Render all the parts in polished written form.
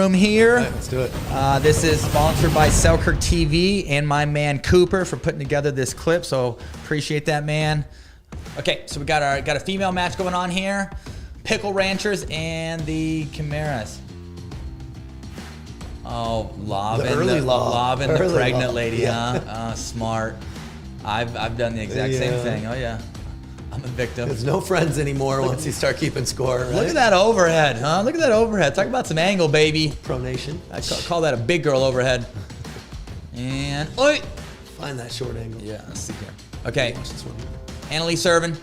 room here. All right, let's do it. This is sponsored by Selkirk TV and my man Cooper for putting together this clip. So appreciate that, man. Okay, so we got a female match going on here. Pickle Ranchers and the Chimeras. Oh, lobbing the pregnant lady, huh? Smart. I've done the exact same thing. Oh yeah, I'm a victim. There's no friends anymore once you start keeping score, right? Look at that overhead, huh? Look at that overhead. Talk about some angle, baby. Pronation. I call that a big girl overhead. And oi! Find that short angle. Yeah, let's see here. Okay, Annalise serving.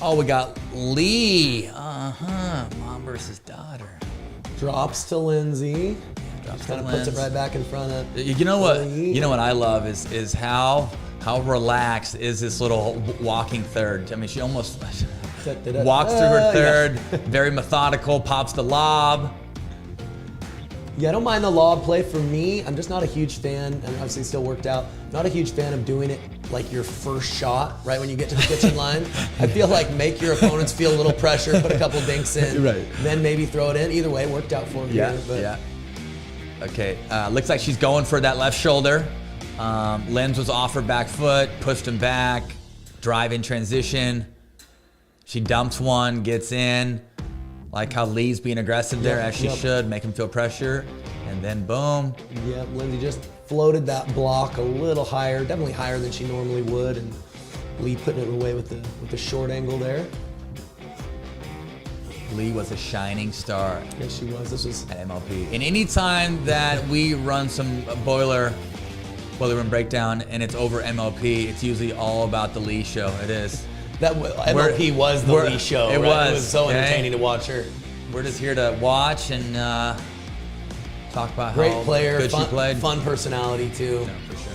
Oh, we got Lee. Mom versus daughter. Drops to Lindsay. Drops Kind of puts it right back in front of. You know what? You know what I love is how relaxed is this little walking third. I mean, she almost walks through her third. Very methodical. Pops the lob. Yeah, I don't mind the lob play. For me, I'm just not a huge fan, and obviously still worked out, not a huge fan of doing it like your first shot, right when you get to the kitchen line. I feel like make your opponents feel a little pressure, put a couple dinks in, right. Then maybe throw it in. Either way, worked out for her. Yeah. Okay, looks like she's going for that left shoulder. Lenz was off her back foot, pushed him back, drive in transition. She dumps one, gets in. Like how Lee's being aggressive there, as she should, make him feel pressure, and then boom. Yep, Lindsay just floated that block a little higher, definitely higher than she normally would, and Lee putting it away with the short angle there. Lee was a shining star. Yes, she was. This was at MLP. And any time that we run some boiler room breakdown and it's over MLP, it's usually all about the Lee show. It is. That MLP was the Lee show. It right? was. It was so entertaining to watch her. We're just here to watch and talk about Great how player, good she played. Fun personality too. No, for sure.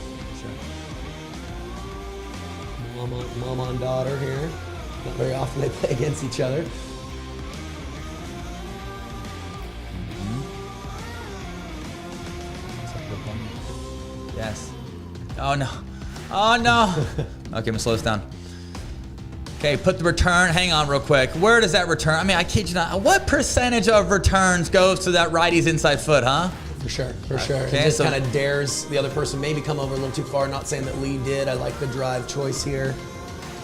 Mom on daughter here. Not very often they play against each other. Yes. Oh no. Oh no. Okay, I'm gonna slow this down. Okay, put the return. Hang on real quick. Where does that return? I mean, I kid you not. What percentage of returns goes to that righty's inside foot, huh? For sure. Okay, it just kind of dares the other person maybe come over a little too far. Not saying that Lee did. I like the drive choice here.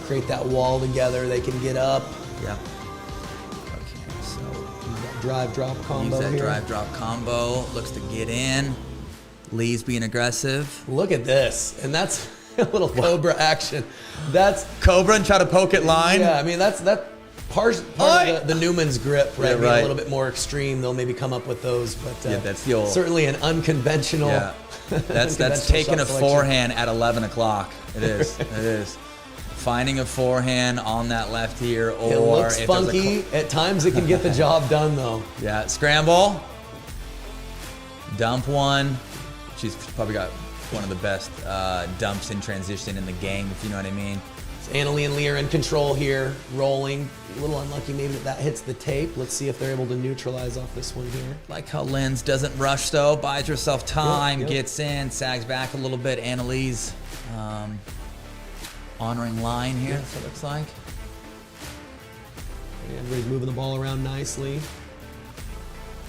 Create that wall together. They can get up. Yeah. Okay, so use that drive drop combo Use that here. drive drop combo. Looks to get in. Lee's being aggressive. Look at this, and that's a little Cobra action. That's Cobra and try to poke it line. Yeah, I mean that's part of the Newman's grip, right? Yeah, Being right. a little bit more extreme. They'll maybe come up with those, but that's the old. Certainly an unconventional. Yeah. That's taking a forehand at 11 o'clock. It is. It is. Finding a forehand on that left here, or it looks if funky. At times it can get the job done though. Yeah, scramble. Dump one. She's probably got one of the best dumps in transition in the game, if you know what I mean. So Annalie and Lee are in control here, rolling. A little unlucky maybe that hits the tape. Let's see if they're able to neutralize off this one here. Like how Linz doesn't rush though, buys herself time, Yep. gets in, sags back a little bit. Annalise honoring line here, so it looks like. And everybody's moving the ball around nicely.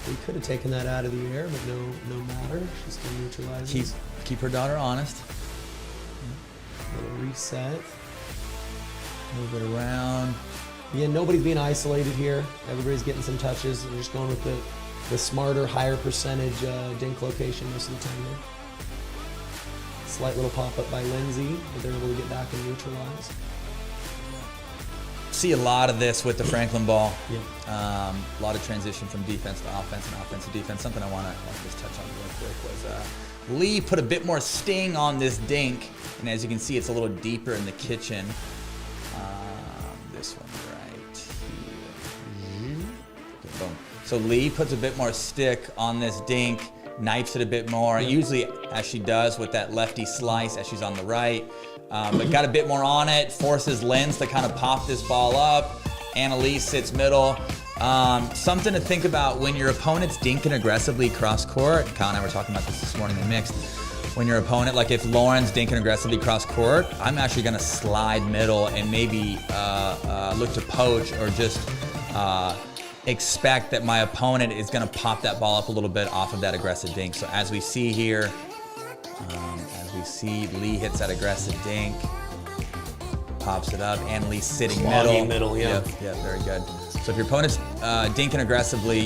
We could have taken that out of the air, but no matter. She's still neutralizing. Keep her daughter honest. Little reset. Move it around. Yeah, nobody's being isolated here. Everybody's getting some touches. We're just going with the smarter, higher percentage dink location most of the time here. Slight little pop-up by Lindsay, but they're able to get back and neutralize. See a lot of this with the Franklin ball. Yeah. A lot of transition from defense to offense and offense to defense. Something I want to just touch on real quick was Lee put a bit more sting on this dink, and as you can see, it's a little deeper in the kitchen. This one right here. Okay, boom. So Lee puts a bit more stick on this dink, knifes it a bit more, usually as she does with that lefty slice as she's on the right. But got a bit more on it, forces Lenz to kind of pop this ball up. Annalise sits middle. Something to think about when your opponent's dinking aggressively cross court. Kyle and I were talking about this morning in mixed. When your opponent, like if Lauren's dinking aggressively cross court, I'm actually gonna slide middle and maybe look to poach or just expect that my opponent is going to pop that ball up a little bit off of that aggressive dink. So as we see here, Lee hits that aggressive dink, pops it up, and Lee's sitting middle. Yeah. Yep, very good. So if your opponent's dinking aggressively,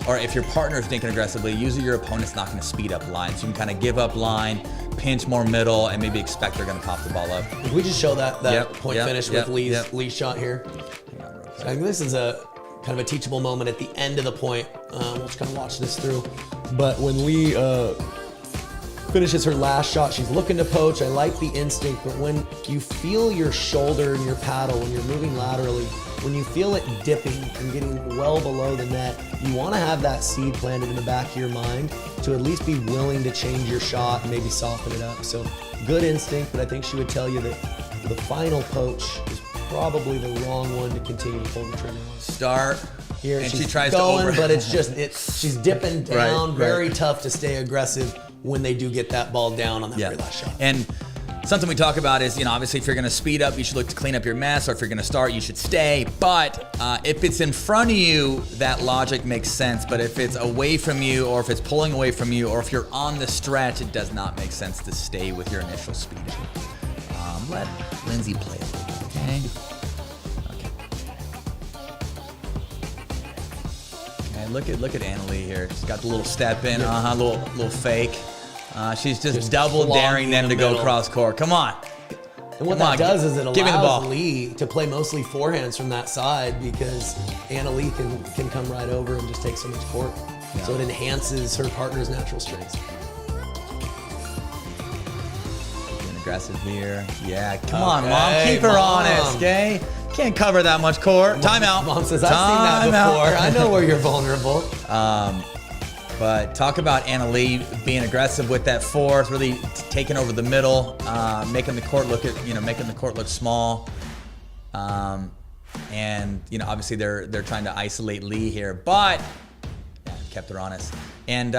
or if your partner's dinking aggressively, usually your opponent's not going to speed up line. So you can kind of give up line, pinch more middle, and maybe expect they're going to pop the ball up. If we just show that point finish with Lee's shot here. So I think this is a kind of a teachable moment at the end of the point. We'll just kind of watch this through. But when Lee finishes her last shot, she's looking to poach. I like the instinct, but when you feel your shoulder and your paddle, when you're moving laterally, when you feel it dipping and getting well below the net, you want to have that seed planted in the back of your mind to at least be willing to change your shot and maybe soften it up. So good instinct, but I think she would tell you that the final poach is probably the wrong one to continue to pull the trigger on. Start. Here and she's she tries going, to over. but she's dipping down. Very tough to stay aggressive when they do get that ball down on that very last shot. And something we talk about is, obviously if you're going to speed up, you should look to clean up your mess, or if you're going to start, you should stay. But if it's in front of you, that logic makes sense. But if it's away from you, or if it's pulling away from you, or if you're on the stretch, it does not make sense to stay with your initial speed. Let Lindsay play a little bit, okay? Look at Annalie here. She's got the little step in, little fake. She's just double daring them to go cross court. Come on. And what that does is it allows Lee to play mostly forehands from that side, because Annalie can come right over and just take so much court. Yeah. So it enhances her partner's natural strengths. Being aggressive here. Yeah, come on, Mom. Keep her honest, okay? Can't cover that much court. Timeout. Mom says, I've seen that before. I know where you're vulnerable. But talk about Annalie being aggressive with that fourth, really taking over the middle, making the court look small. And obviously they're trying to isolate Lee here, but kept her honest. And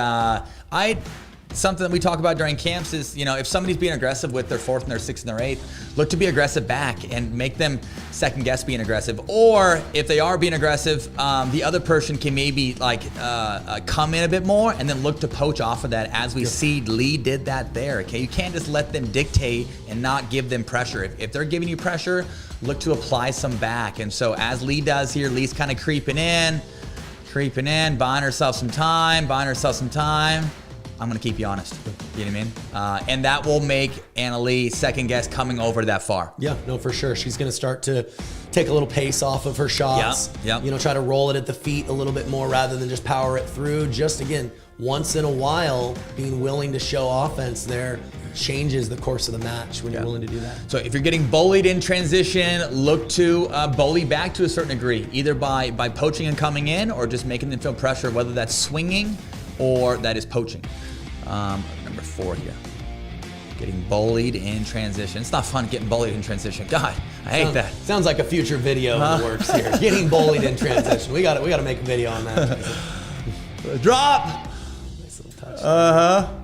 something that we talk about during camps is, if somebody's being aggressive with their fourth and their sixth and their eighth, look to be aggressive back and make them second guess being aggressive. Or if they are being aggressive, the other person can maybe come in a bit more and then look to poach off of that, as we see Lee did that there. Okay, you can't just let them dictate and not give them pressure. If they're giving you pressure, look to apply some back. And so as Lee does here, Lee's kind of creeping in, buying herself some time. I'm gonna keep you honest. You know what I mean? And that will make Annalie second guess coming over that far. Yeah, no, for sure. She's gonna start to take a little pace off of her shots. Yep. Try to roll it at the feet a little bit more rather than just power it through. Just again, once in a while, being willing to show offense there changes the course of the match when you're willing to do that. So if you're getting bullied in transition, look to bully back to a certain degree, either by poaching and coming in, or just making them feel pressure, whether that's swinging or that is poaching. Number 4 here. Getting bullied in transition. It's not fun getting bullied in transition. God, I hate that. Sounds like a future video in the works here. Getting bullied in transition. We got to make a video on that. Drop. Nice little touch. Oh,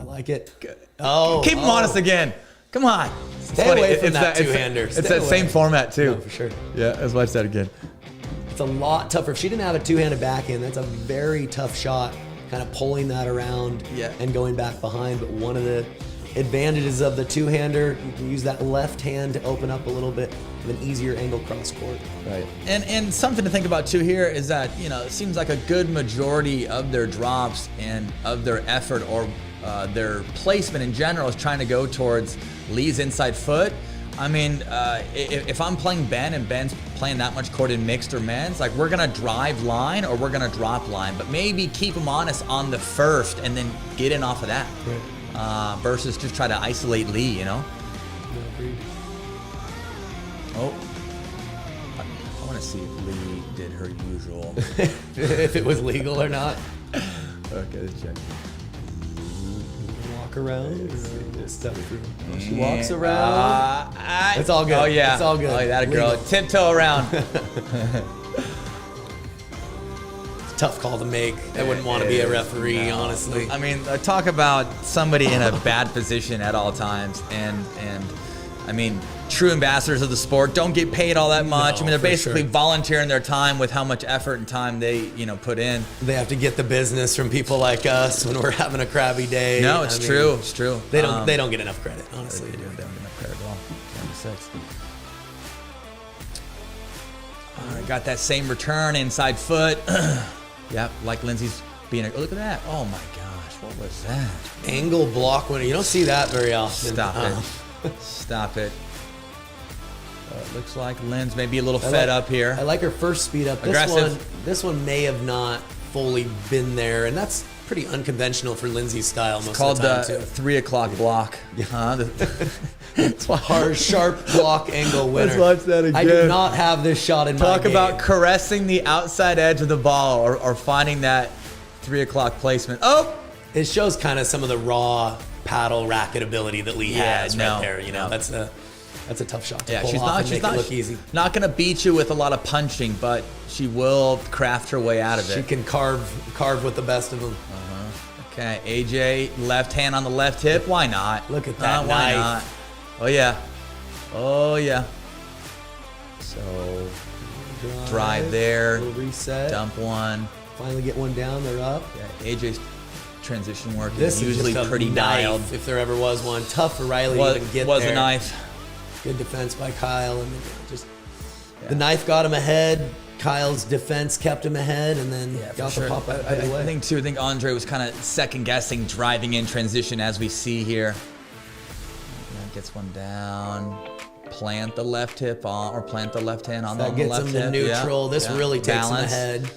I like it. Good. Oh, keep them honest again. Come on. Stay away from that two-hander. It's that same format too. No, for sure. Yeah, let's watch that again. It's a lot tougher. If she didn't have a two-handed backhand, that's a very tough shot, kind of pulling that around and going back behind. But one of the advantages of the two-hander, you can use that left hand to open up a little bit of an easier angle cross court. Right. And something to think about too here is that, it seems like a good majority of their drops and of their effort, or their placement in general, is trying to go towards Lee's inside foot. I mean, if I'm playing Ben and Ben's playing that much court in mixed or men's, we're going to drive line or we're going to drop line, but maybe keep them honest on the first and then get in off of that. Right. Versus just try to isolate Lee, Yeah, agreed. Oh, I want to see if Lee did her usual. If it was legal or not. Okay, let's check. Walk around. Step through. She walks around. It's all good. Oh yeah, it's all good. Oh, that a girl. Tiptoe around. It's a tough call to make. I wouldn't want to be a referee, honestly. I mean, talk about somebody in a bad position at all times, and I mean, true ambassadors of the sport don't get paid all that much. No, I mean, they're for basically sure. volunteering their time with how much effort and time they, put in. They have to get the business from people like us when we're having a crabby day. No, it's true. It's true. They don't get enough credit, honestly. They don't get enough credit at all. 26. All right, got that same return, inside foot. Yep, like Lindsay's being a, look at that. Oh my gosh, what was that? Angle block winner. You don't see that very often. Stop it. Stop it. It looks like Lynn's maybe a little fed up here. I like her first speed up. Aggressive. This one may have not fully been there, and that's pretty unconventional for Lindsay's style most Called of the time, the too. 3 o'clock block. It's a hard, sharp block angle winner. Let's watch that I again. do not have this shot in my Talk game. about caressing the outside edge of the ball or finding that 3 o'clock placement. Oh! It shows kind of some of the raw paddle racket ability that Lee has right there. no. That's a tough shot to Yeah, pull off and make it look easy. Not going to beat you with a lot of punching, but she will craft her way out of She it. can carve with the best of them. Okay, AJ, left hand on the left hip. Why not? Look at that Why knife. not? Oh, yeah. Oh, yeah. So, drive there. Little reset. Dump one. Finally get one down. They're up. Yeah, AJ's transition work This is usually is just a pretty knife, dialed. if there ever was one. Tough for Riley to even get Was there. a knife. Good defense by Kyle, and then just the knife got him ahead. Kyle's defense kept him ahead, and then got the pop out right away. I think Andre was kind of second guessing driving in transition as we see here. And gets one down. Plant the left hip on, or plant the left hand on the left hip. That gets him to neutral. Yeah, This really takes balance. him ahead.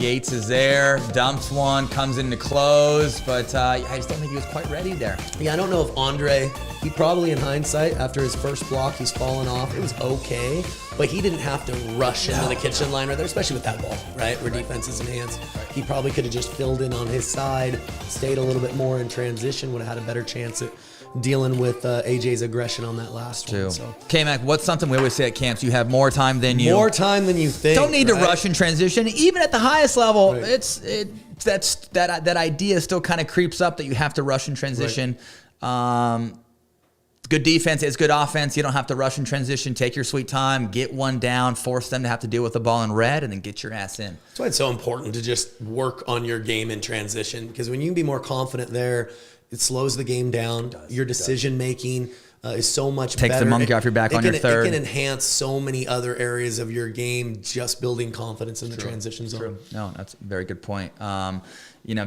Yates is there, dumps one, comes into close, but I just don't think he was quite ready there. Yeah, I don't know if Andre, he probably in hindsight, after his first block, he's fallen off. It was okay, but he didn't have to rush into the kitchen line right there, especially with that ball, right? Where defense is enhanced. He probably could have just filled in on his side, stayed a little bit more in transition, would have had a better chance at dealing with AJ's aggression on that last one. So. K-Mac, what's something we always say at camps? You have more time than you. More time than you think. Don't need to rush in transition. Even at the highest level, Right. that idea still kind of creeps up that you have to rush in transition. Good defense is good offense. You don't have to rush in transition. Take your sweet time, get one down, force them to have to deal with the ball in red, and then get your ass in. That's why it's so important to just work on your game in transition, because when you can be more confident there, it slows the game down. Your decision making is so much better. Takes the monkey off your back on your third. It can enhance so many other areas of your game just building confidence in the transition zone. No, that's a very good point.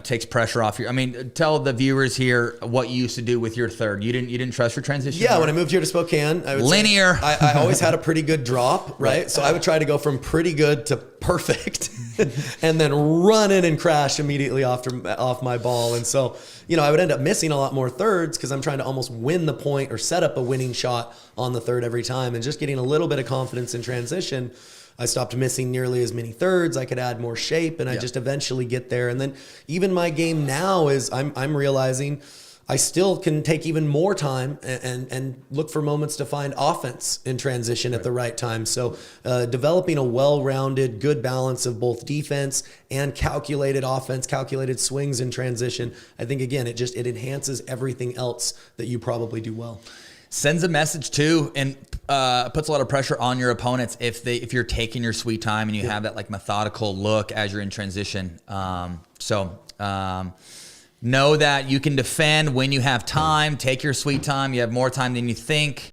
Takes pressure off your. I mean, tell the viewers here what you used to do with your third. You didn't trust your transition. Yeah, when I moved here to Spokane, I would linear. Say I always had a pretty good drop, right? So I would try to go from pretty good to perfect, and then run in and crash immediately off my ball. And so, I would end up missing a lot more thirds because I'm trying to almost win the point or set up a winning shot on the third every time, and just getting a little bit of confidence in transition. I stopped missing nearly as many thirds. I could add more shape, and I just eventually get there. And then even my game now is I'm realizing I still can take even more time and look for moments to find offense in transition at the right time. So developing a well-rounded, good balance of both defense and calculated offense, calculated swings in transition. I think, again, it enhances everything else that you probably do well. Sends a message too, and puts a lot of pressure on your opponents if you're taking your sweet time and you have that like methodical look as you're in transition. Know that you can defend when you have time. Take your sweet time. You have more time than you think.